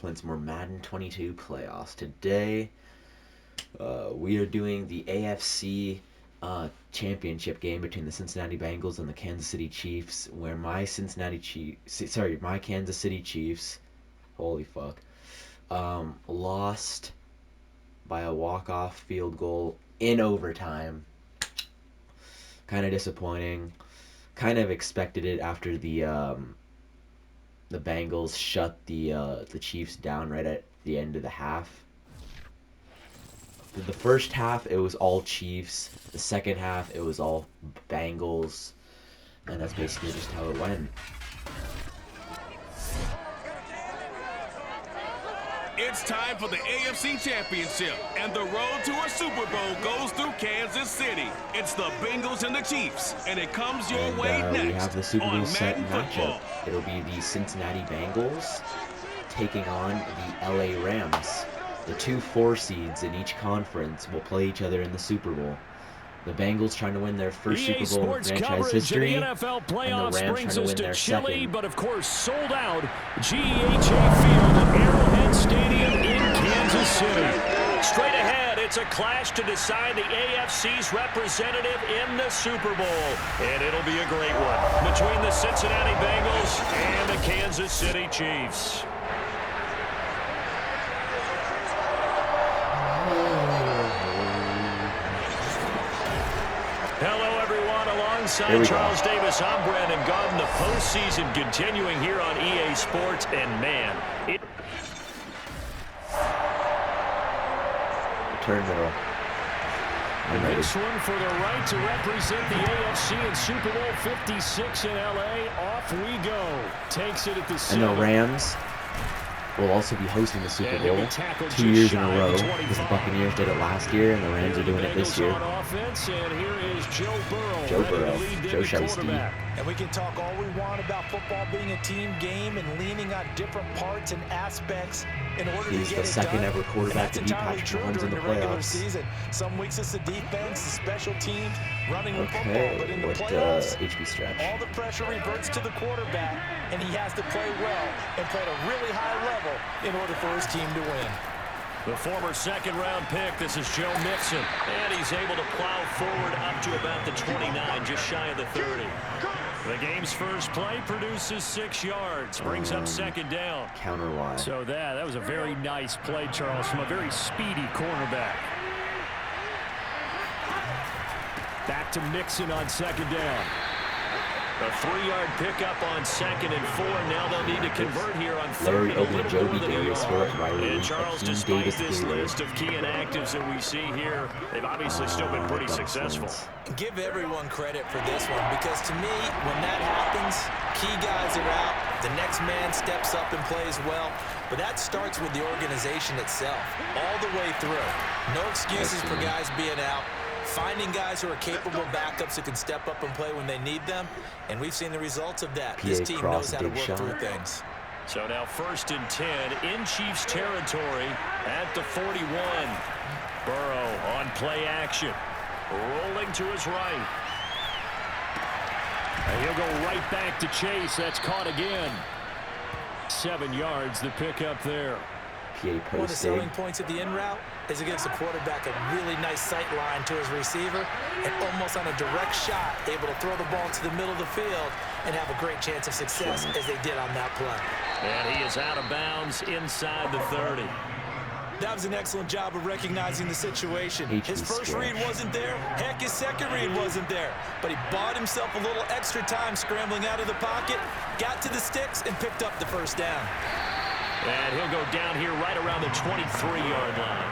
playing some more Madden 22 playoffs. Today, we are doing the AFC championship game between the Cincinnati Bengals and the Kansas City Chiefs, where my Kansas City Chiefs, holy fuck, lost by a walk-off field goal in overtime. Kind of disappointing. Kind of expected it after the Bengals shut the Chiefs down right at the end of the half. The first half, it was all Chiefs. The second half, it was all Bengals. And that's basically just how it went. It's time for the AFC Championship, and the road to a Super Bowl goes through Kansas City. It's the Bengals and the Chiefs, and it comes your way next. We have the Super Bowl set Madden matchup. Football. It'll be the Cincinnati Bengals taking on the LA Rams. The two 4 seeds in each conference will play each other in the Super Bowl. The Bengals trying to win their first EA Super Bowl in Sports franchise history, the NFL playoffs and the Rams brings trying to us win to their Chile, second. but of course sold out GEHA Field at Arrowhead Stadium in Kansas City. Straight ahead, it's a clash to decide the AFC's representative in the Super Bowl, and it'll be a great one between the Cincinnati Bengals and the Kansas City Chiefs. Hello, everyone. Alongside Charles Davis, I'm Brandon Garden. The postseason continuing here on EA Sports, and man, Turn middle. This one for the right to represent the AFC in Super Bowl 56 in LA. Off we go. Takes it at the 7. And the Rams will also be hosting the Super Bowl 2 years in a row, because the Buccaneers did it last year and the Rams are doing it this year. Offense, and here is Joe Burrow. Joe Shiesty. And we can talk all we want about football being a team game and leaning on different parts and aspects in order to get it done. He's the second ever quarterback to beat Patrick Mahomes in the playoffs. Season. Some weeks it's the defense, the special teams, running the football, but in the playoffs, HB stretch. all the pressure reverts to the quarterback, and he has to play well and play at a really high level in order for his team to win. The former second-round pick, this is Joe Mixon, and he's able to plow forward up to about the 29, just shy of the 30. The game's first play produces 6 yards, brings up second down. Counter line. So that was a very nice play, Charles, from a very speedy cornerback. Back to Mixon on second down. A 3-yard pickup on 2nd and 4. Now they'll need to convert here on 3rd. And Charles, despite this list of key inactives that we see here, they've obviously still been pretty successful. Give everyone credit for this one, because to me, when that happens, key guys are out, the next man steps up and plays well, but that starts with the organization itself, all the way through. No excuses for guys being out. Finding guys who are capable backups who can step up and play when they need them, and we've seen the results of that. This team knows how to work through things. So now 1st and 10 in Chiefs territory at the 41. Burrow on play action, rolling to his right. And he'll go right back to Chase. That's caught again. 7 yards, the pickup there. One of the selling points of the in route is it gives the quarterback a really nice sight line to his receiver, and almost on a direct shot, able to throw the ball to the middle of the field and have a great chance of success as they did on that play. And he is out of bounds inside the 30. That was an excellent job of recognizing the situation. His first read wasn't there. Heck, his second read wasn't there. But he bought himself a little extra time scrambling out of the pocket, got to the sticks, and picked up the first down. And he'll go down here right around the 23-yard line.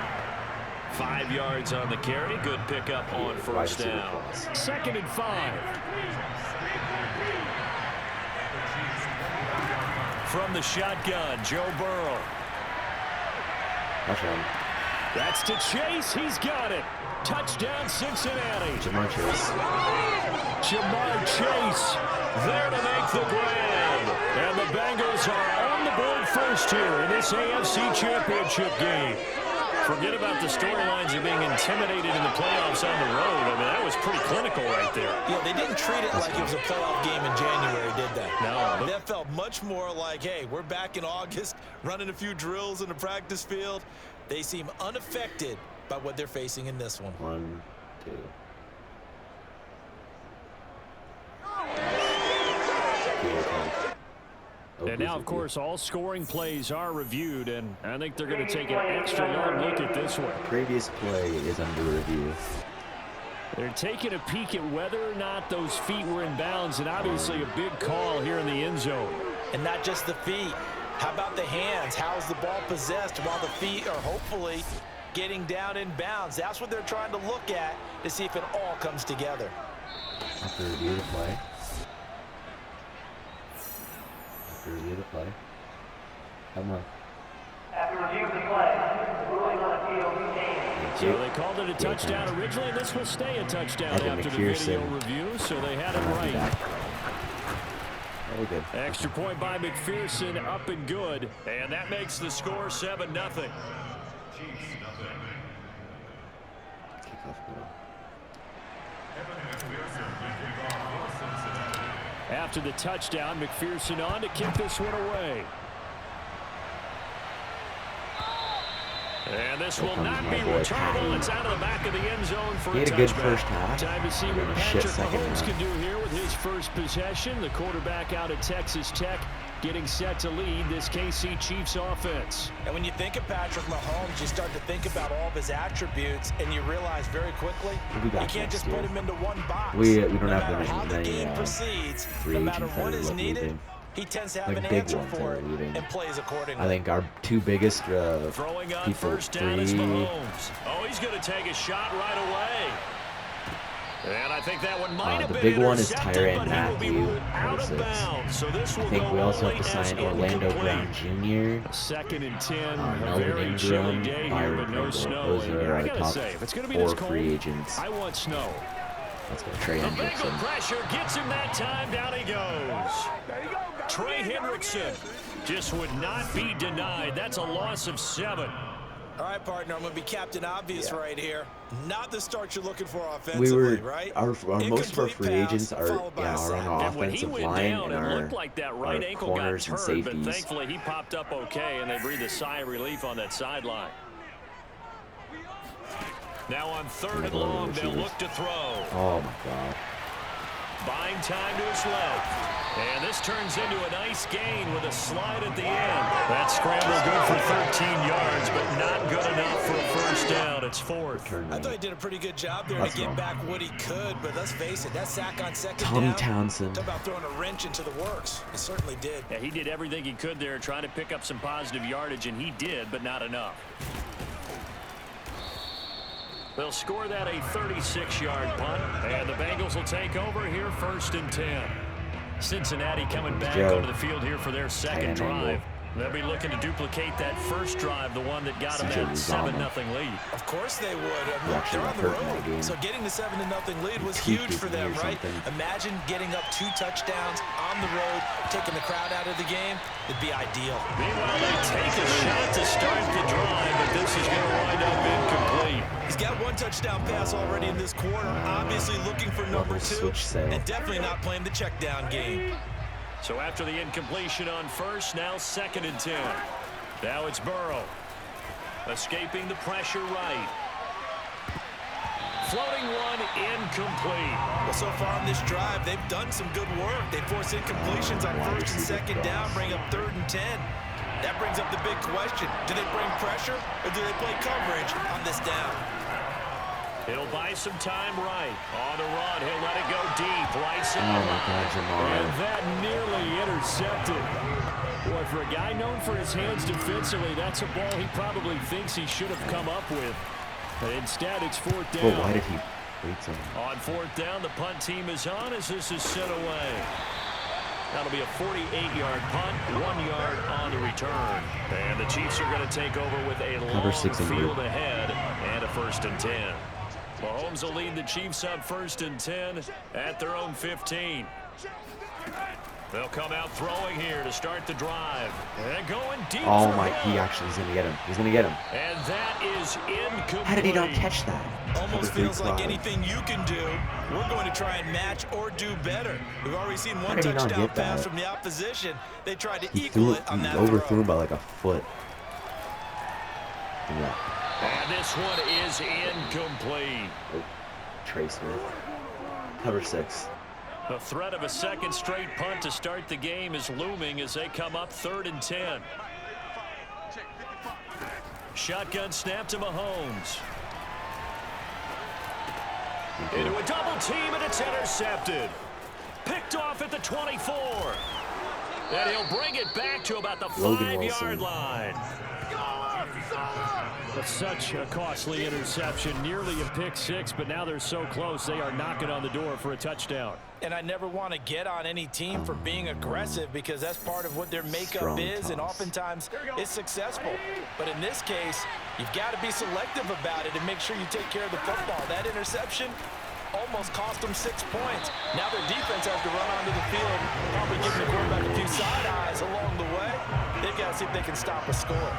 5 yards on the carry. Good pickup on first down. 2nd and 5. From the shotgun, Joe Burrow. That's to Chase. He's got it. Touchdown, Cincinnati. Jamar Chase there to make the grab. And the Bengals are on the board first here in this AFC Championship game. Forget about the storylines of being intimidated in the playoffs on the road. I mean, that was pretty clinical right there. Yeah, they didn't treat it like it was a playoff game in January, did they? No. That felt much more like, hey, we're back in August, running a few drills in the practice field. They seem unaffected by what they're facing in this one. 1, 2. And now, of course, all scoring plays are reviewed, and I think they're going to take an extra long look at this one. Previous play is under review. They're taking a peek at whether or not those feet were in bounds, and obviously a big call here in the end zone. And not just the feet. How about the hands? How's the ball possessed while the feet are hopefully getting down in bounds? That's what they're trying to look at to see if it all comes together. After review the play. Review the play. Come on. After review the play, ruling on appeal game. So they called it a touchdown originally. This will stay a touchdown after the video review, so they had it right. Very good. Extra point by McPherson, up and good. And that makes the score 7-0. Kickoff goal. After the touchdown, McPherson on to kick this one away. And this will not be returnable. It's out of the back of the end zone for a touchback. He had a good first half. Time to see what Patrick Mahomes can do here with his first possession. The quarterback out of Texas Tech getting set to lead this KC Chiefs offense. And when you think of Patrick Mahomes, you start to think about all of his attributes, and you realize very quickly you can't just put him into one box. We don't no have matter how the many game proceeds, free no matter agents that what are is needed, leaving. he tends to have Like an big answer ones that for are it leaving. and plays accordingly. I think our two biggest Throwing on people, first down is Mahomes. Oh, he's going to take a shot right away. And I think that one might have the been big one is intercepted, Tyrann but he will be Matthew, ruled out of 26. bounds. So this will I think go we also only have to as sign Orlando incomplete. Brown Jr. 2nd and 10. A Melvin very chilly Ingram, day here, Byron but no Pringle. snow. Those And are I our gotta top say, if it's going to be 4 this cold, free agents. I want snow. Let's go, Trey The Bengal Hendrickson. pressure gets him that time. Down he goes. Trey Hendrickson just would not be denied. That's a loss of 7. All right, partner, I'm going to be Captain Obvious right here. Not the start you're looking for offensively, right? Our most of our free agents are on our And when he offensive went line down, and it our looked like that right ankle got corners and turned, but safeties. thankfully he popped up okay, and they breathed a sigh of relief on that sideline. Now on 3rd and long, they'll look to throw. Oh, my God. Buying time to his left. And this turns into a nice gain with a slide at the end. That scramble good for 13 yards, but not good enough for a first down. It's 4th. I thought he did a pretty good job there to get back what he could, but let's face it, that sack on 2nd Tommy down, Townsend. talk about throwing a wrench into the works. He certainly did. Yeah, he did everything he could there, trying to pick up some positive yardage, and he did, but not enough. They'll score that a 36-yard punt, and the Bengals will take over here 1st and 10. Cincinnati coming back onto the field here for their second drive. They'll be looking to duplicate that first drive, the one that got them that 7-0 lead. Of course they would. They're on the road. So getting the 7-0 lead was huge for them, right? Imagine getting up 2 touchdowns on the road, taking the crowd out of the game. It'd be ideal. Meanwhile, they take a shot to start the drive, but this is going to wind up incomplete. He's got 1 touchdown pass already in this quarter. Obviously looking for number 2, and definitely not playing the check down game. So after the incompletion on first, now 2nd and 10. Now it's Burrow. Escaping the pressure right. Floating one incomplete. Well, so far on this drive, they've done some good work. They force incompletions on 1st and 2nd down, bring up 3rd and 10. That brings up the big question. Do they bring pressure or do they play coverage on this down? He'll buy some time right. On the run, he'll let it go deep. Right side. Oh, my God, Jamal. And that nearly intercepted. Boy, for a guy known for his hands defensively, that's a ball he probably thinks he should have come up with. But instead, it's 4th down. Well, why did he wait so long? On 4th down, the punt team is on as this is sent away. That'll be a 48-yard punt, 1 yard on the return. And the Chiefs are going to take over with a long field ahead and a 1st and 10. Mahomes will lead the Chiefs up 1st and 10 at their own 15. They'll come out throwing here to start the drive. And going deep. Oh my, he actually is going to get him. He's going to get him. And that is incomplete. How did he not catch that? Almost feels like anything you can do, we're going to try and match or do better. We've already seen one touchdown pass from the opposition. They tried to equal it on that throw. He overthrew him by like a foot. Yeah. And this one is incomplete. Oh, Trey Smith. Cover 6. The threat of a second straight punt to start the game is looming as they come up 3rd and 10. Shotgun snap to Mahomes. Into a double team, and it's intercepted. Picked off at the 24. And he'll bring it back to about the 5-yard line. But such a costly interception, nearly a pick 6, but now they're so close they are knocking on the door for a touchdown. And I never want to get on any team for being aggressive because that's part of what their makeup is, and oftentimes it's successful. But in this case, you've got to be selective about it and make sure you take care of the football. That interception almost cost them 6 points. Now their defense has to run onto the field, probably giving the quarterback a few side eyes along the way. They've got to see if they can stop a score.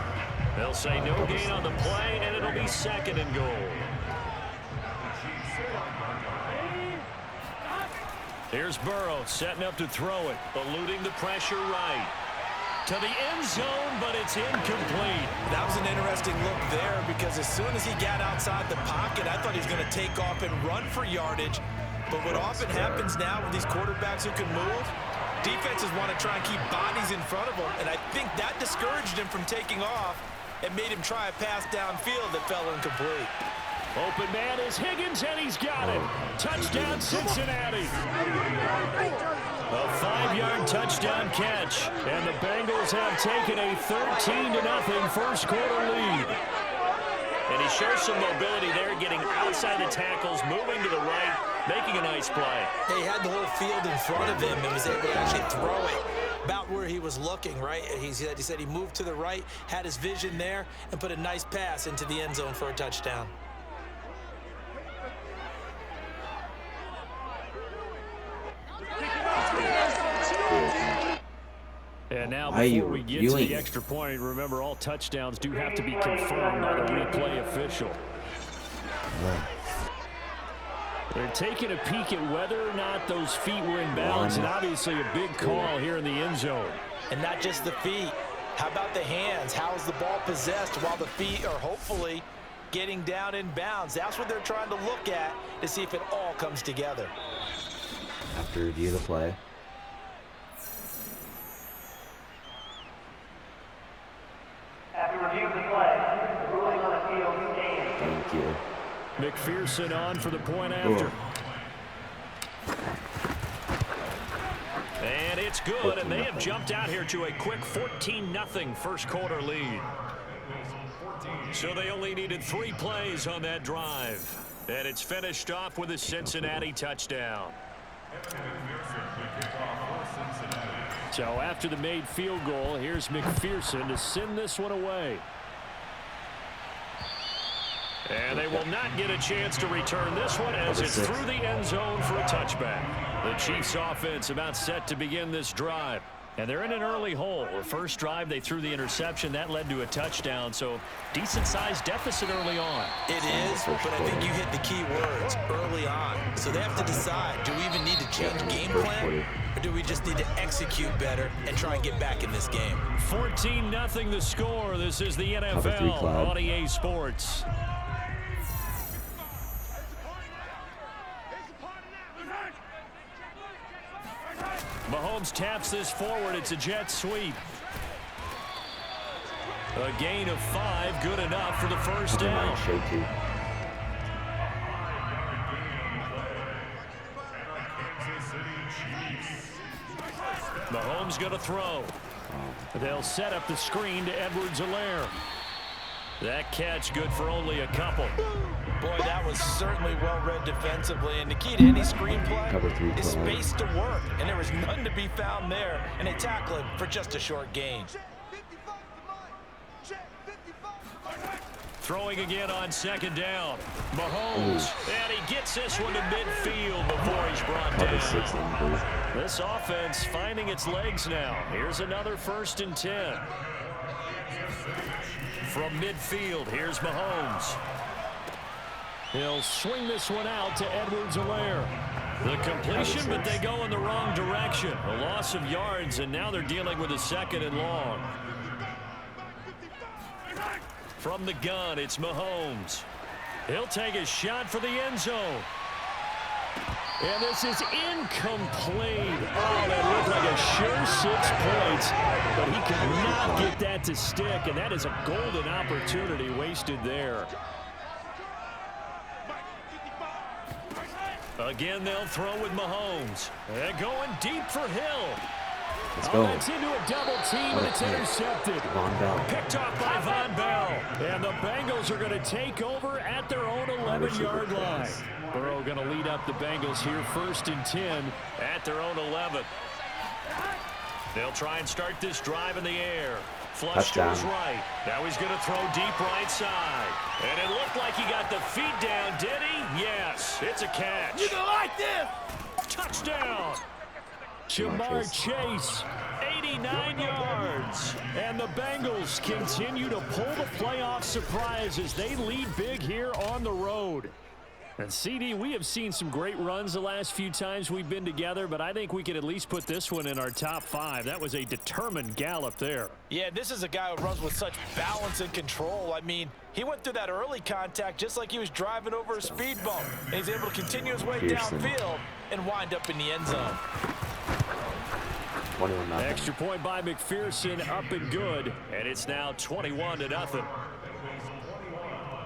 They'll say no gain on the play, and it'll be 2nd and goal. Here's Burrow setting up to throw it, eluding the pressure right. To the end zone, but it's incomplete. That was an interesting look there because as soon as he got outside the pocket, I thought he was going to take off and run for yardage. But what often happens now with these quarterbacks who can move, defenses want to try and keep bodies in front of them, and I think that discouraged him from taking off and made him try a pass downfield that fell incomplete. Open man is Higgins, and he's got it. Touchdown, Cincinnati. A 5-yard touchdown catch, and the Bengals have taken a 13-0 first quarter lead. And he shows some mobility there, getting outside the tackles, moving to the right, making a nice play. He had the whole field in front of him and was able to actually throw it about where he was looking, right? He said he moved to the right, had his vision there, and put a nice pass into the end zone for a touchdown. And now before we get to the extra point, remember all touchdowns do have to be confirmed by the replay official. They're taking a peek at whether or not those feet were in bounds, and obviously a big call here in the end zone. And not just the feet. How about the hands? How is the ball possessed while the feet are hopefully getting down in bounds? That's what they're trying to look at to see if it all comes together. After review the play. After review of the play, ruling on a field game. Thank you. McPherson on for the point after. And it's good, and they have jumped out here to a quick 14-0 first quarter lead. So they only needed 3 plays on that drive. And it's finished off with a Cincinnati touchdown. So after the made field goal, here's McPherson to send this one away. And they will not get a chance to return this one as it's through the end zone for a touchback. The Chiefs offense about set to begin this drive. And they're in an early hole. The first drive, they threw the interception. That led to a touchdown. So decent-sized deficit early on. It is, but I think you hit the key words, early on. So they have to decide, do we even need to change game plan? Or do we just need to execute better and try and get back in this game? 14-0 the score. This is the NFL on EA Sports. Mahomes taps this forward. It's a jet sweep. A gain of 5, good enough for the first down. Mahomes going to throw. They'll set up the screen to Edwards-Helaire. That catch good for only a couple. Boy, that was certainly well-read defensively. And the key to any screenplay is space to work. And there was none to be found there. And they tackle him for just a short gain. Throwing again on second down. Mahomes. And he gets this one to midfield before he's brought down. This offense finding its legs now. Here's another 1st and 10. From midfield, here's Mahomes. He'll swing this one out to Edwards-Helaire. The completion, but they go in the wrong direction. A loss of yards, and now they're dealing with a 2nd and long. From the gun, it's Mahomes. He'll take a shot for the end zone. And this is incomplete. Oh, that looked like a sure 6 points, but he could not get that to stick, and that is a golden opportunity wasted there. Again, they'll throw with Mahomes. They're going deep for Hill. Let's go. That's into a double team, and it's intercepted. Von Bell. Picked off by Von Bell. And the Bengals are going to take over at their own 11-yard line. Burrow going to lead up the Bengals here, 1st and 10 at their own 11. They'll try and start this drive in the air. Flush to his right. Now he's going to throw deep right side. And it looked like he got the feet down, did he? Yes, it's a catch. You gonna like this? Touchdown. Jamar Chase, 89 yards. And the Bengals continue to pull the playoff surprise as they lead big here on the road. And CD, we have seen some great runs the last few times we've been together, but I think we can at least put this one in our top 5. That was a determined gallop there. Yeah, this is a guy who runs with such balance and control. I mean, he went through that early contact just like he was driving over a speed bump. And he's able to continue his way downfield and wind up in the end zone. 21-0. Extra point by McPherson, up and good. And it's now 21-0.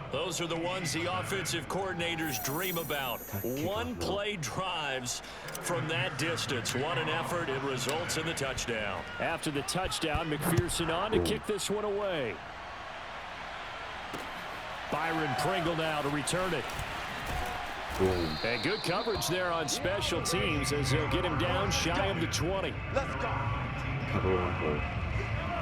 Those are the ones the offensive coordinators dream about. One-play drives from that distance. What an effort. It results in the touchdown. After the touchdown, McPherson on to kick this one away. Byron Pringle now to return it. Boom. And good coverage there on special teams as they'll get him down shy of the 20. Let's go. Cover 1 hold.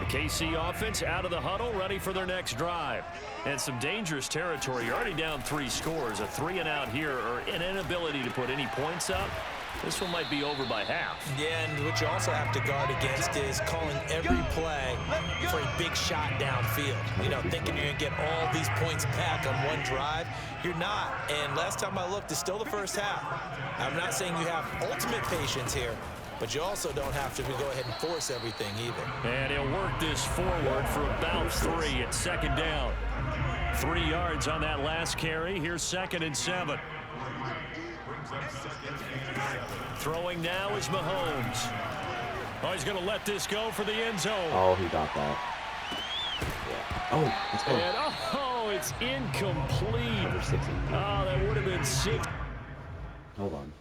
The KC offense out of the huddle, ready for their next drive. And some dangerous territory. You're already down 3 scores. A 3-and-out here, or an inability to put any points up. This one might be over by half. Yeah, and what you also have to guard against is calling every play for a big shot downfield. You know, thinking you're going to get all these points back on one drive. You're not. And last time I looked, it's still the first half. I'm not saying you have ultimate patience here, but you also don't have to go ahead and force everything either. And he'll work this forward for about 3 at 2nd down. 3 yards on that last carry. Here's 2nd and 7. Throwing now is Mahomes. Oh, he's going to let this go for the end zone. Oh, he got that. Yeah. Oh, let's go. And, oh, it's incomplete. Number 6. Oh, that would have been 6. Hold on.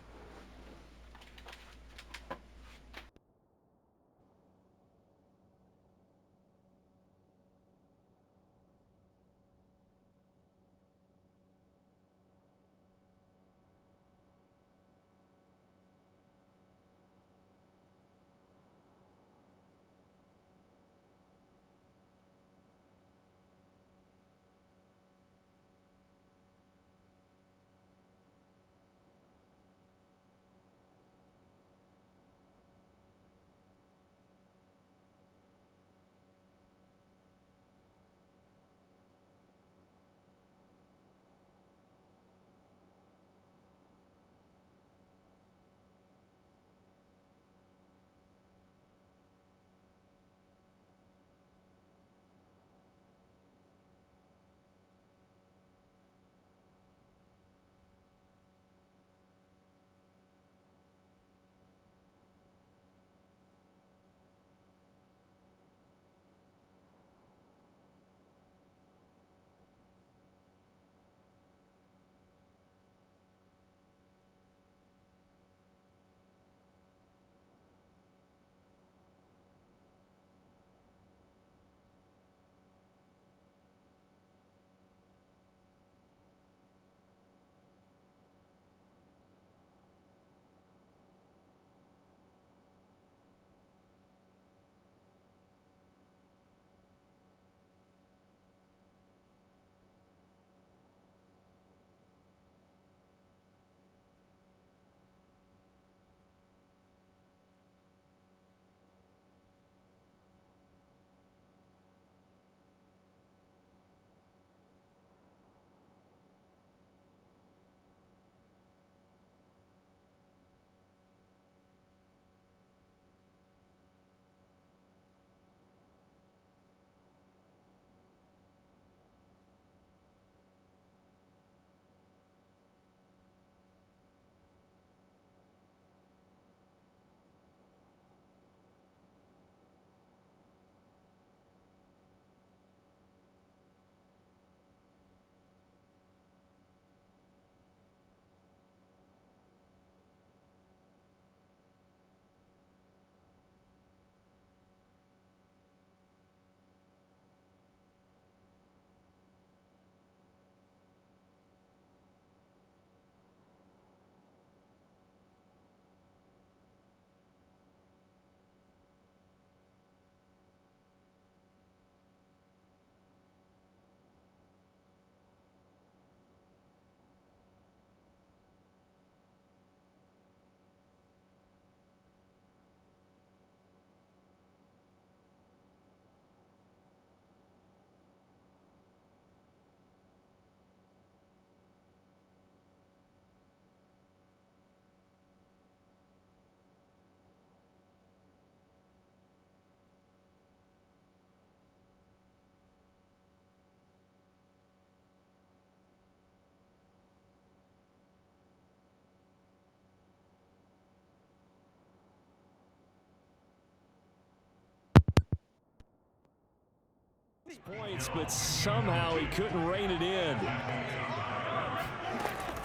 Points, but somehow he couldn't rein it in.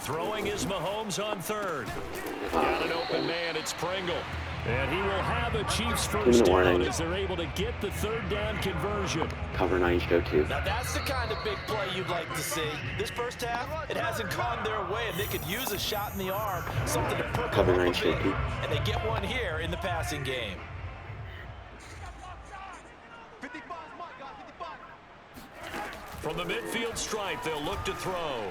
Throwing is Mahomes on third. Got an open man, it's Pringle. And he will have a Chiefs first down as they're able to get the third down conversion. Cover 9 show 2. Now that's the kind of big play you'd like to see. This first half, it hasn't gone their way, and they could use a shot in the arm, something to perk Cover them 9 up a show bit. 2. And they get one here in the passing game. From the midfield stripe, they'll look to throw.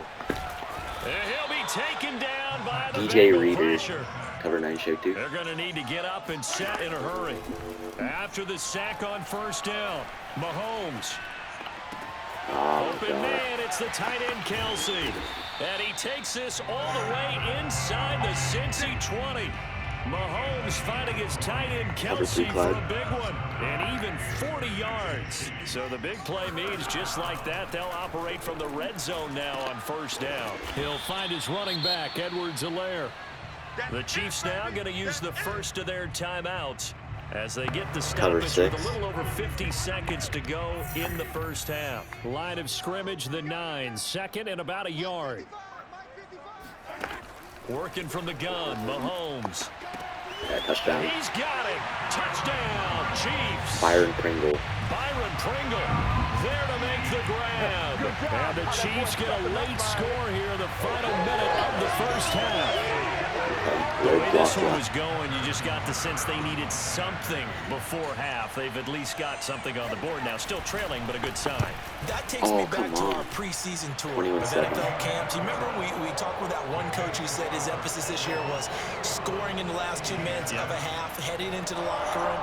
And he'll be taken down by the DJ Bengal Reader. pressure. Cover 9 show 2. They're going to need to get up and set in a hurry. After the sack on first down, Mahomes. Open man, it's the tight end Kelsey. And he takes this all the way inside the Cincy 20. Mahomes finding his tight end Kelsey for a big one. And even 40 yards. So the big play means just like that, they'll operate from the red zone now on first down. He'll find his running back, Edwards-Helaire. The Chiefs now going to use the first of their timeouts as they get the stoppage with a little over 50 seconds to go in the first half. Line of scrimmage, the 9, second and about a yard. Working from the gun, Mahomes. Yeah, touchdown. He's got it. Touchdown, Chiefs. Byron Pringle. Byron Pringle there to make the grab. And the Chiefs get a late score here in the final minute of the first half. The way this one was going, you just got the sense they needed something before half. They've at least got something on the board now. Still trailing, but a good sign. That takes me back to our preseason tour of NFL camps. You remember we talked with that one coach who said his emphasis this year was scoring in the last 2 minutes of a half, heading into the locker room.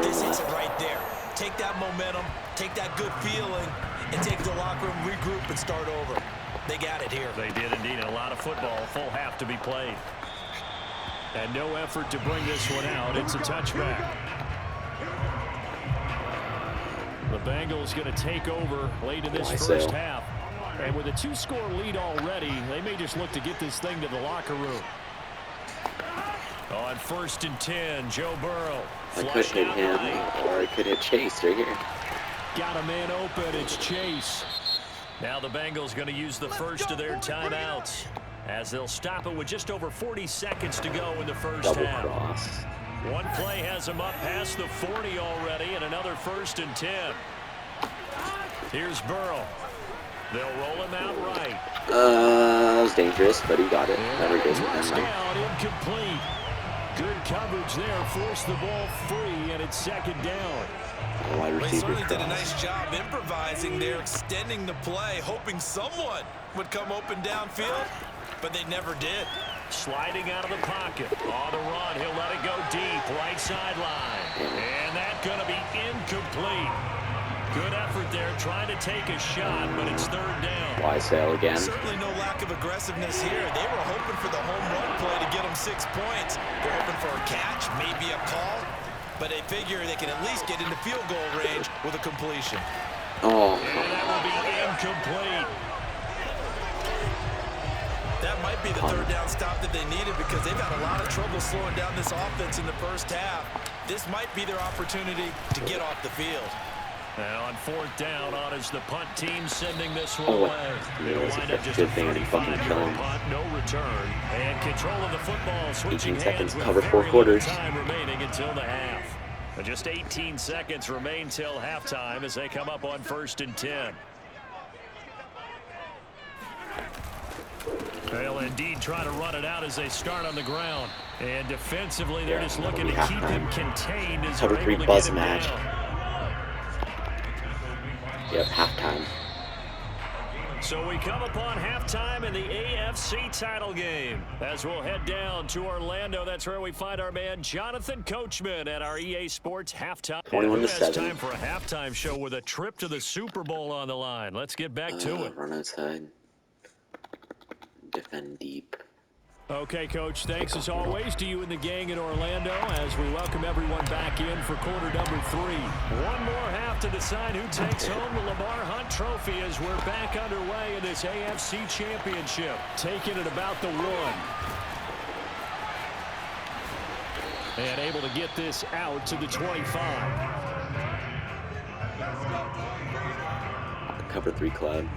This is it right there. Take that momentum, take that good feeling, and take the locker room, regroup, and start over. They got it here. They did indeed. A lot of football, a full half to be played. And no effort to bring this one out. It's a touchback. The Bengals going to take over late in this first half. And with a 2-score lead already, they may just look to get this thing to the locker room. On 1st and 10, Joe Burrow. I could hit him, or I could hit Chase right here. Got a man open. It's Chase. Now the Bengals going to use the first of their timeouts, as they'll stop it with just over 40 seconds to go in the first half. Double cross. One play has them up past the 40 already, and another 1st and 10. Here's Burrow. They'll roll him out right. That was dangerous, but he got it. Never good. Down, incomplete. Good coverage there. Forced the ball free, and it's 2nd down. They certainly did a nice job improvising there, extending the play, hoping someone would come open downfield. But they never did. Sliding out of the pocket. On the run, he'll let it go deep. Right sideline. And that's going to be incomplete. Good effort there, trying to take a shot, but it's 3rd down. YSL again. Certainly no lack of aggressiveness here. They were hoping for the home run play to get them 6 points. They're hoping for a catch, maybe a call. But they figure they can at least get into field goal range with a completion. Oh, and that will be incomplete. That might be the 3rd down stop that they needed, because they've had a lot of trouble slowing down this offense in the first half. This might be their opportunity to get off the field. And on 4th down, on is the punt team sending this one away. It'll wind up just a 35-yard punt, no return. And control of the football, switching hands with cover 4 very quarters. little time remaining until the half. And just 18 seconds remain till halftime as they come up on 1st and 10. They'll indeed try to run it out as they start on the ground. And defensively, they're just looking to keep him contained as they're able to get him down. Yep, halftime. So we come upon halftime in the AFC title game. As we'll head down to Orlando, that's where we find our man Jonathan Coachman at our EA Sports halftime. 21-7. It's time for a halftime show with a trip to the Super Bowl on the line. Let's get back to it. Run outside. Defend deep. Okay, Coach, thanks as always to you and the gang in Orlando as we welcome everyone back in for quarter number 3. One more half to decide who takes home the Lamar Hunt Trophy as we're back underway in this AFC Championship. Taking it about the 1. And able to get this out to the 25. Cover 3 cloud.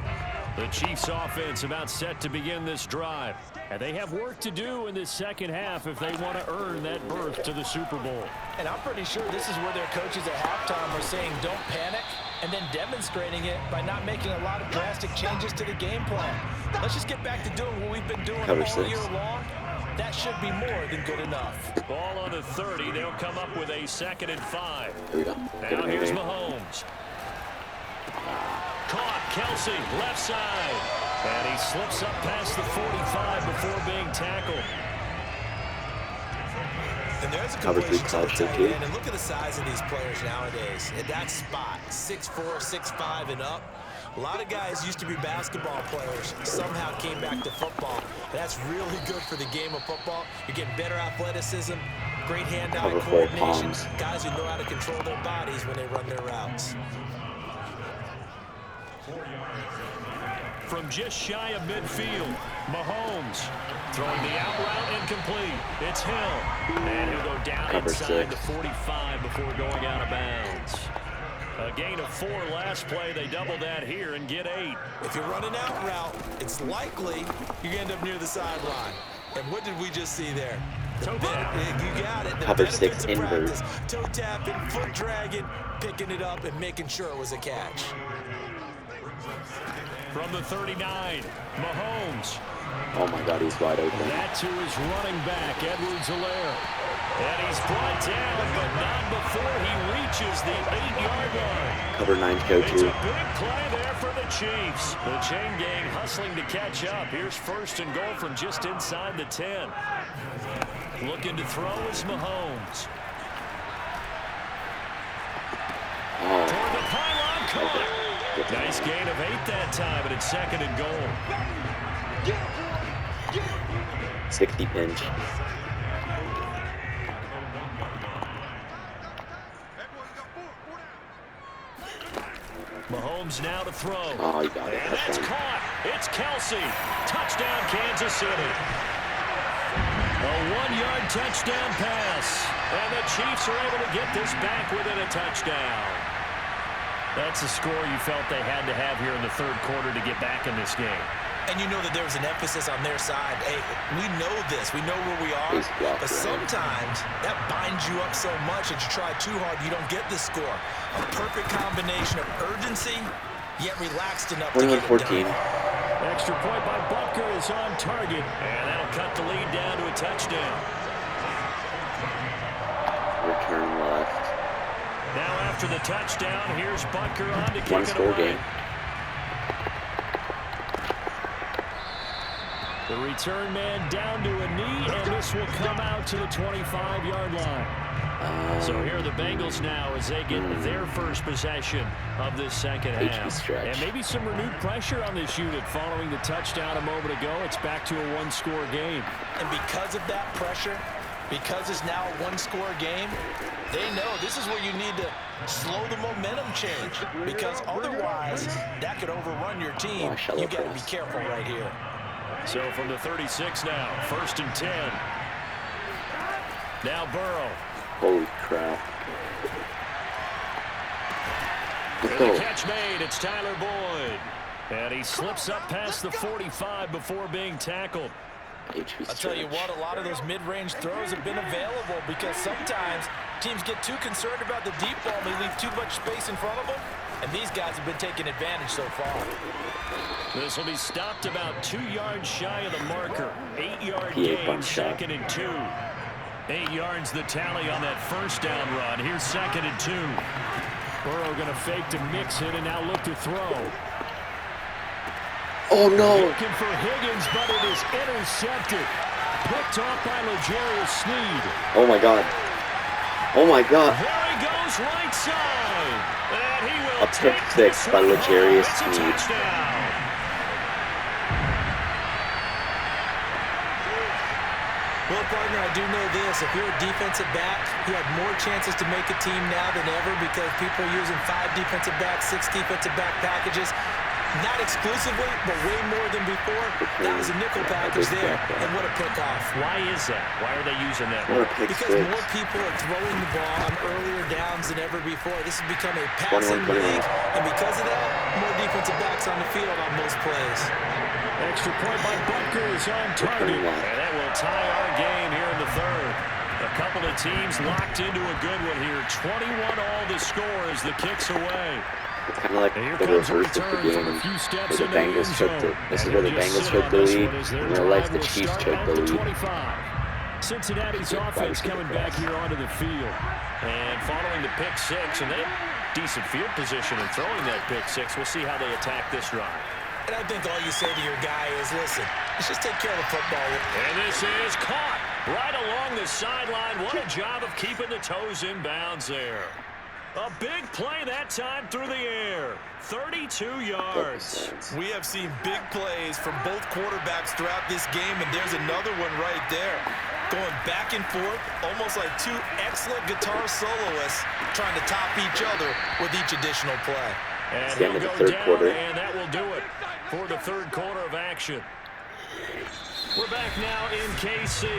The Chiefs offense about set to begin this drive. And they have work to do in this second half if they want to earn that berth to the Super Bowl. And I'm pretty sure this is where their coaches at halftime are saying don't panic, and then demonstrating it by not making a lot of drastic changes to the game plan. Let's just get back to doing what we've been doing Cover all 6. year long. That should be more than good enough. Ball on the 30. They'll come up with a 2nd and 5. Here we go. Now here's Mahomes. Caught. Kelsey, left side. And he slips up past the 45 before being tackled. And there's a Cover 3 completion to the cloud tight 2. end. And look at the size of these players nowadays. At that spot, 6'4", 6'5", and up. A lot of guys used to be basketball players, somehow came back to football. That's really good for the game of football. You're getting better athleticism, great hand-eye Cover 4 coordination, palms. guys who know how to control their bodies when they run their routes. From just shy of midfield, Mahomes throwing the out route incomplete. It's Hill. And he'll go down Cover inside 6. the 45 before going out of bounds. A gain of 4 last play. They double that here and get 8. If you're running out route, it's likely you end up near the sideline. And what did we just see there? Toe tap. You got it. The Cover benefits 6 of invert. practice. Toe tapping, foot dragging, picking it up, and making sure it was a catch. From the 39, Mahomes. Oh my God, he's wide open. That to his running back, Edwards-Helaire. And he's brought down, but not before he reaches the 8-yard line. Cover 9 go It's a 2. big play there for the Chiefs. The chain gang hustling to catch up. Here's 1st and goal from just inside the 10. Looking to throw is Mahomes. Oh, Toward the pylon, caught. Nice gain of 8 that time, but it's 2nd and goal. 60 pinch. Mahomes now to throw. Oh, you got it. And that's Touchdown. caught. It's Kelsey. Touchdown, Kansas City. A 1-yard touchdown pass. And the Chiefs are able to get this back within a touchdown. That's a score you felt they had to have here in the 3rd quarter to get back in this game. And you know that there was an emphasis on their side. Hey, we know this. We know where we are. He's blocked, But right? sometimes that binds you up so much that you try too hard, you don't get the score. A perfect combination of urgency, yet relaxed enough to get it 21-14. done. Extra point by Butker is on target. And that'll cut the lead down to a touchdown. Return left. Now after the touchdown, here's Butker on to kick One it score away. game. The return man down to a knee, and this will come out to the 25-yard line. So here are the Bengals now as they get their first possession of this second half. stretch. And maybe some renewed pressure on this unit following the touchdown a moment ago. It's back to a 1-score game. And because of that pressure, because it's now a 1-score game, they know this is where you need to slow the momentum change. Because otherwise, that could overrun your team. You got to be careful right here. So from the 36 now, 1st and 10. Now Burrow. Holy crap. Let's And the go. catch made, it's Tyler Boyd. And he slips up past the 45 before being tackled. I'll tell you what, a lot of those mid-range throws have been available because sometimes teams get too concerned about the deep ball and they leave too much space in front of them. And these guys have been taking advantage so far. This will be stopped about 2 yards shy of the marker. 8-yard PA gain, bump shot. 2nd and 2. 8 yards the tally on that 1st down run. Here's 2nd and 2. Burrow going to fake to mix it and now look to throw. Oh no! Looking for Higgins, but it is intercepted. Picked off by L'Jarius Sneed. Oh my God! Oh my God! There he goes, right side. And he will A pick take six this by one L'Jarius home. It's a Sneed. touchdown. Well, partner, I do know this. If you're a defensive back, you have more chances to make a team now than ever because people are using 5 defensive backs, 6 defensive back packages. Not exclusively, but way more than before. That was a nickel package there, and what a pickoff. Why is that? Why are they using that? Because more people are throwing the ball on earlier downs than ever before. This has become a passing league, and because of that, more defensive backs on the field on most plays. Extra point by Butker is on target, and that will tie our game here in the third. A couple of teams locked into a good one here. 21 all the score as the kick's away. It's kind of like the reverse of the game where the Bengals took the, this is where the Bengals took the lead, and real life the Chiefs took the lead. Cincinnati's offense coming back here onto the field. And following the pick six, and they have decent field position and throwing that pick six. We'll see how they attack this drive. And I think all you say to your guy is, listen, let's just take care of the football. And this is caught right along the sideline. What a job of keeping the toes in bounds there. A big play that time through the air. 32 yards. We have seen big plays from both quarterbacks throughout this game, and there's another one right there. Going back and forth, almost like two excellent guitar soloists trying to top each other with each additional play. And he'll go down, and that will do it for the third quarter of action. We're back now in KC.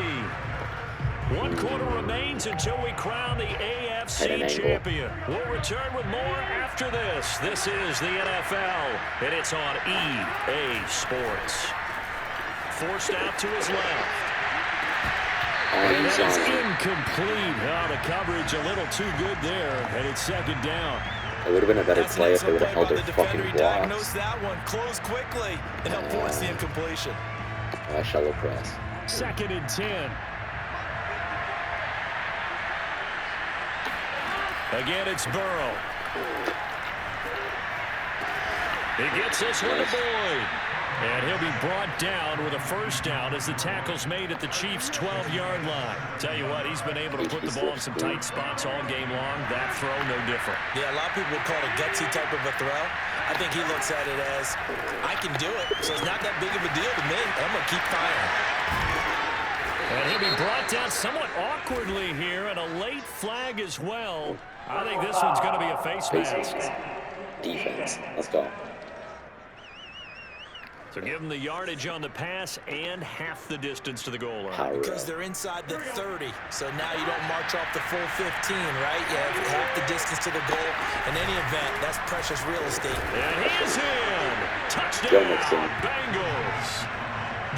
1 quarter remains until we crown the AFC champion. We'll return with more after this. This is the NFL, and it's on EA Sports. Forced out to his left. And that is incomplete. Oh, the coverage a little too good there, and it's second down. It would have been a better play if they would have held their fucking blocks. That one close quickly and help force the incompletion. Shallow press. 2nd and 10. Again, it's Burrow. He gets this one to Boyd. And he'll be brought down with a first down as the tackle's made at the Chiefs' 12-yard line. Tell you what, he's been able to put the ball in some tight spots all game long. That throw, no different. Yeah, a lot of people would call it a gutsy type of a throw. I think he looks at it as, I can do it, so it's not that big of a deal to me. I'm going to keep firing. And he'll be brought down somewhat awkwardly here, and a late flag as well. I think this one's going to be a face mask. Defense. Let's go. So give them the yardage on the pass and half the distance to the goal line. Because they're inside the 30, so now you don't march off the full 15, right? You have half the distance to the goal. In any event, that's precious real estate. And he is in. Touchdown, Bengals.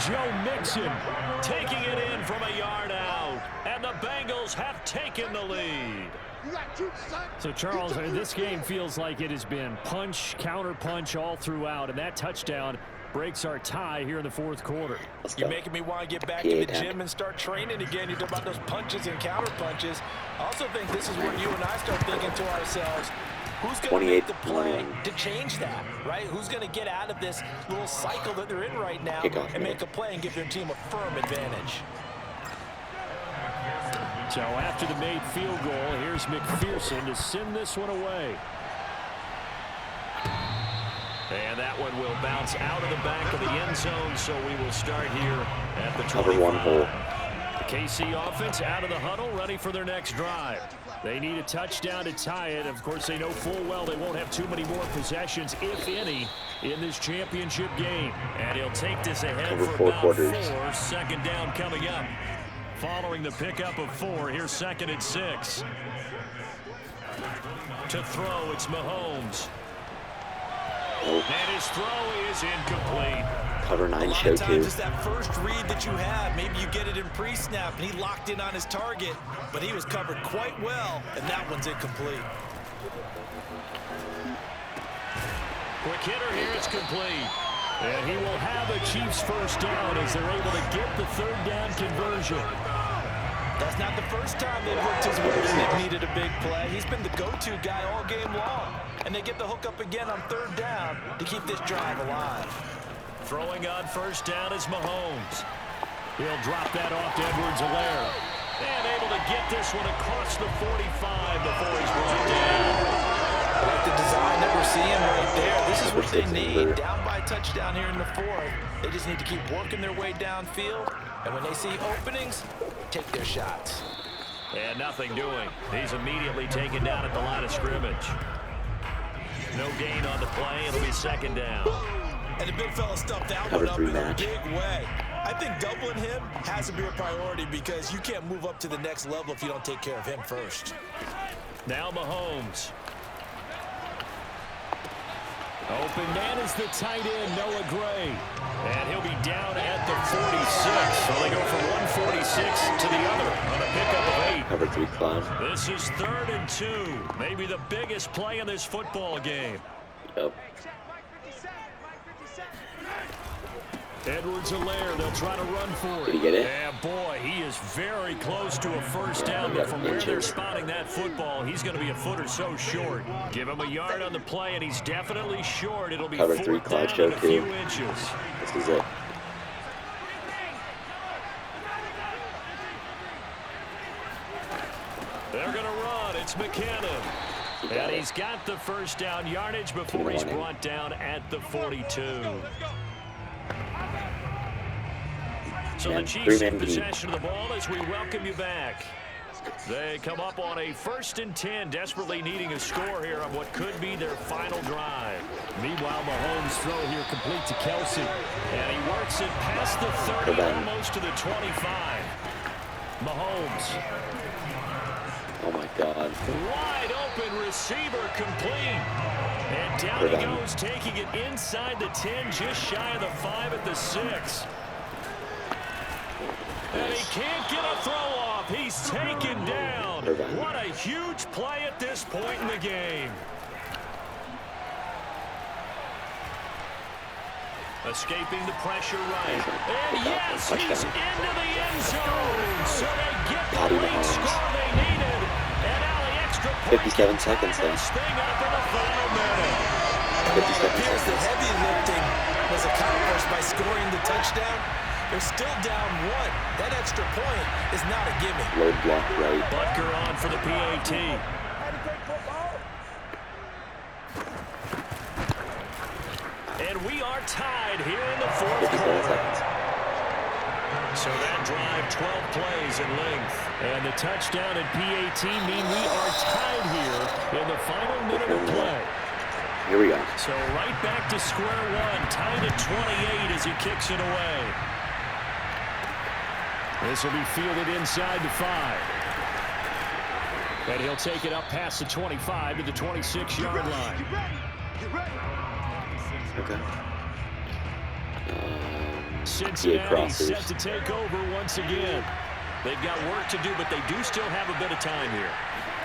Joe Mixon taking it in from a yard out. And the Bengals have taken the lead. So, Charles, this game feels like it has been punch, counter punch all throughout, and that touchdown breaks our tie here in the fourth quarter. You're making me want to get back in the gym and start training again. You talk about those punches and counter punches. I also think this is where you and I start thinking to ourselves, who's going to make the play to change that, right? Who's going to get out of this little cycle that they're in right now and make a play and give their team a firm advantage? So after the made field goal, here's McPherson to send this one away. And that one will bounce out of the back of the end zone, so we will start here at the 25. Cover one hole. The KC offense out of the huddle, ready for their next drive. They need a touchdown to tie it. Of course, they know full well they won't have too many more possessions, if any, in this championship game. And he'll take this ahead for about 4. 2nd down coming up. Following the pickup of 4, here's 2nd and 6. To throw, it's Mahomes. And his throw is incomplete. Cover 9 show 2. It's that first read that you have. Maybe you get it in pre-snap, and he locked in on his target, but he was covered quite well, and that one's incomplete. Quick hitter here, it's complete. And he will have a Chiefs first down as they're able to get the 3rd down conversion. That's not the first time they've worked his way and they've needed a big play. He's been the go-to guy all game long. And they get the hook up again on 3rd down to keep this drive alive. Throwing on 1st down is Mahomes. He'll drop that off to Edwards-Helaire. And able to get this one across the 45 before he's brought down. I like the design that we're seeing right there. This is what they need. Down by touchdown here in the 4th. They just need to keep working their way downfield. And when they see openings, take their shots. And nothing doing. He's immediately taken down at the line of scrimmage. No gain on the play. It'll be second down. And the big fella stuffed that Cover one up 3 in match. a big way. I think doubling him has to be a priority because you can't move up to the next level if you don't take care of him first. Now Mahomes. Open man is the tight end, Noah Gray. And he'll be down at the 46. So they go from 146 to the other on a pickup of 8. Cover 3 clown. This is 3rd and 2. Maybe the biggest play in this football game. Yep. Edwards-Helaire, they'll try to run for it. Did he get it? Yeah, boy, he is very close to a first down, but from where they're spotting that football, he's going to be a foot or so short. Give him a yard on the play, and he's definitely short. It'll be Cover 3 4th cloud down show and a few 2. inches. This is it. They're going to run. It's McKinnon. And he's got the first down yardage before he's brought down at the 42. So the Chiefs in possession of the ball as we welcome you back. They come up on a 1st and 10, desperately needing a score here on what could be their final drive. Meanwhile, Mahomes' throw here complete to Kelsey. And he works it past the 30, almost to the 25. Mahomes. Oh my God. Wide open receiver complete. And down he goes, taking it inside the 10, just shy of the 5 at the 6. And he can't get a throw off. He's taken down. What a huge play at this point in the game. Escaping the pressure right. And yes, he's into the end zone. So they get the late score they needed. And now the extra point 57 seconds then. this thing up in the final minute. 57 Here's the seconds. heavy lifting was accomplished by scoring the touchdown. They're still down 1. That extra point is not a gimme. Load block right. Butker on for the PAT. And we are tied here in the 4th 57 quarter. seconds. So that drive, 12 plays in length. And the touchdown and PAT mean we are tied here in the final minute of play. Here we go. So right back to square one, tied at 28 as he kicks it away. This will be fielded inside the 5. And he'll take it up past the 25 to the 26-yard line. Okay. Cincinnati set to take over once again. They've got work to do, but they do still have a bit of time here.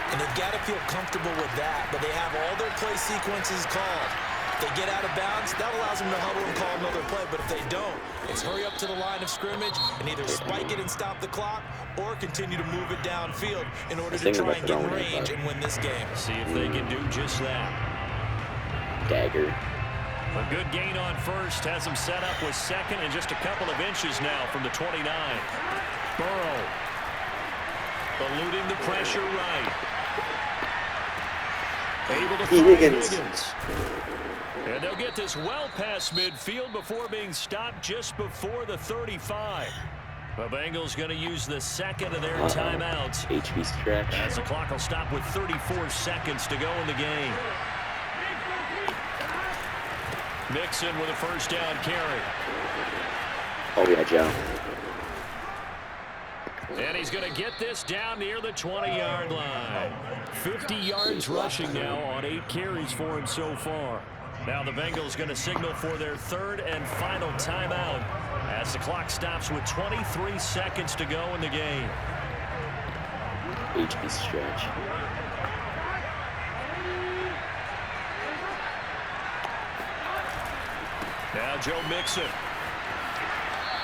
And they've got to feel comfortable with that, but they have all their play sequences called. If they get out of bounds, that allows them to huddle and call another play, but if they don't, it's hurry up to the line of scrimmage and either spike it and stop the clock or continue to move it downfield in order to try and get range and win this game. See if they can do just that. Dagger. A good gain on first has him set up with second and just a couple of inches now from the 29. Burrow eluding the pressure right. Able to find Higgins. And they'll get this well past midfield before being stopped just before the 35. The Bengals going to use the second of their timeouts. HB stretch. As the clock will stop with 34 seconds to go in the game. Mixon with a first down carry. Oh yeah, Joe. And he's going to get this down near the 20-yard line. 50 yards rushing now on 8 carries for him so far. Now the Bengals going to signal for their 3rd and final timeout as the clock stops with 23 seconds to go in the game. HB stretch. Now Joe Mixon.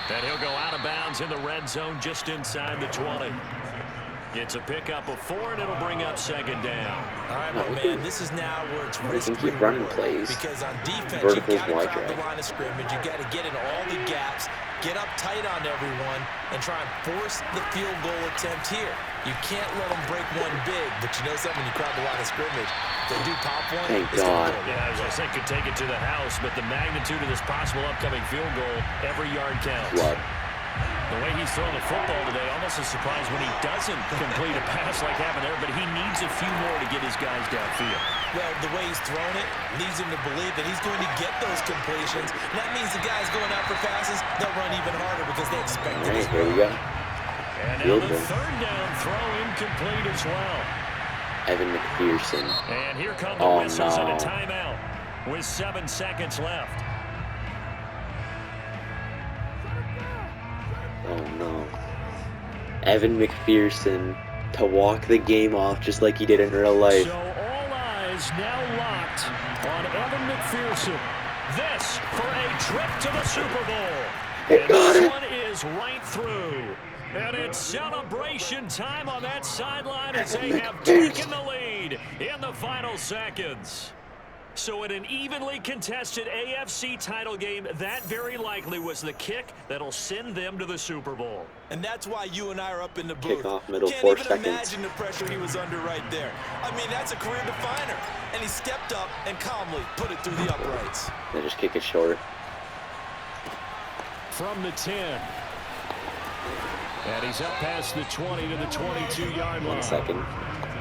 And he'll go out of bounds in the red zone just inside the 20. Gets a pickup of 4, and it'll bring up second down. All right, my man, this is now where it's risk keep running plays. Because on defense, Verticals, you got to wide crowd the drag. line of scrimmage. You got to get in all the gaps, get up tight on everyone, and try and force the field goal attempt here. You can't let them break one big, but you know something, when you crowd the line of scrimmage, if they do pop one, Thank it's gonna God. go. Yeah, as I said, could take it to the house, but the magnitude of this possible upcoming field goal, every yard counts. Flood. The way he's throwing the football today, almost a surprise when he doesn't complete a pass like happened there, but he needs a few more to get his guys downfield. Well, the way he's thrown it leads him to believe that he's going to get those completions. And that means the guys going out for passes, they'll run even harder because they expect it. All right, here we go. And now the third down throw incomplete as well. Evan McPherson. And here come the whistles and a timeout with 7 seconds left. Oh no. Evan McPherson to walk the game off just like he did in real life. So all eyes now locked on Evan McPherson. This for a trip to the Super Bowl. And this one is right through. And it's celebration time on that sideline as they have taken the lead in the final seconds. So in an evenly contested AFC title game, that very likely was the kick that'll send them to the Super Bowl. And that's why you and I are up in the booth. Kickoff, middle, Can't 4 even seconds. imagine the pressure he was under right there. I mean, that's a career definer. And he stepped up and calmly put it through the uprights. They just kick it short. From the 10. And he's up past the 20 to the 22-yard line. 1 second.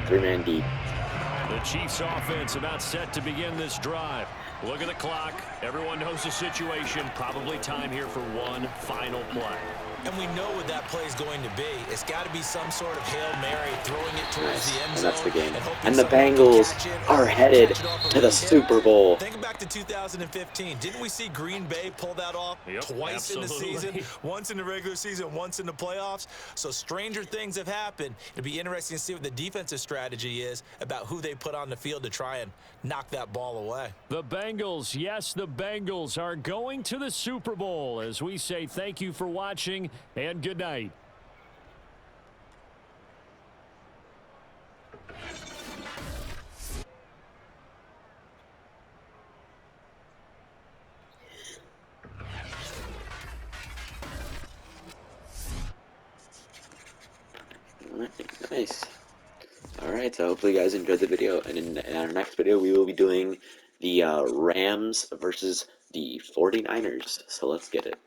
3-man deep. The Chiefs offense about set to begin this drive. Look at the clock. Everyone knows the situation. Probably time here for one final play. And we know what that play is going to be. It's got to be some sort of Hail Mary, throwing it towards the end zone. And that's the game. hoping And the someone can Bengals catch it are or headed catch it off a to the weak Super hit. Bowl. Think back to 2015. Didn't we see Green Bay pull that off twice absolutely. in the season? Once in the regular season, once in the playoffs. So stranger things have happened. It'll be interesting to see what the defensive strategy is about who they put on the field to try and knock that ball away. The Bengals, yes, the Bengals are going to the Super Bowl as we say thank you for watching and good night. Nice. Alright, so hopefully you guys enjoyed the video, and in our next video we will be doing the Rams versus the 49ers, so let's get it.